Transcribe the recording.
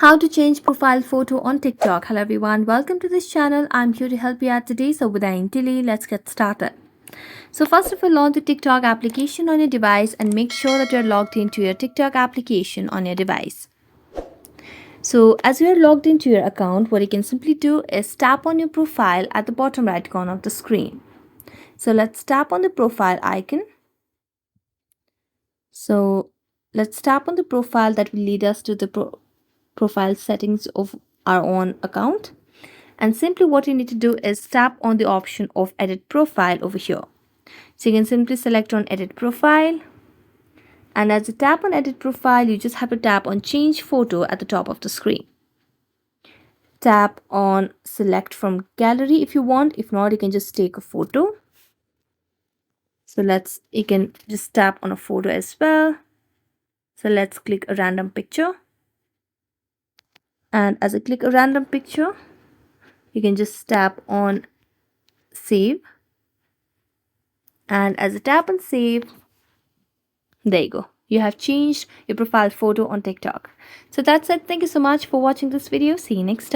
How to change profile photo on TikTok. Hello everyone, welcome to this channel. I'm here to help you out today. So without any delay, let's get started. So first of all, launch the TikTok application on your device and make sure that you're logged into your TikTok application on your device. So as you are logged into your account, what you can simply do is tap on your profile at the bottom right corner of the screen. So let's tap on the profile icon. So let's tap on the profile that will lead us to the profile settings of our own account. And simply what you need to do is tap on the option of edit profile over here. So you can simply select on edit profile. And as you tap on edit profile, you just have to tap on change photo at the top of the screen. Tap on select from gallery if you want. If not, you can just take a photo. So you can just tap on a photo as well. So let's click a random picture. And as I click a random picture, you can just tap on save. And as I tap on save, there you go. You have changed your profile photo on TikTok. So that's it. Thank you so much for watching this video. See you next time.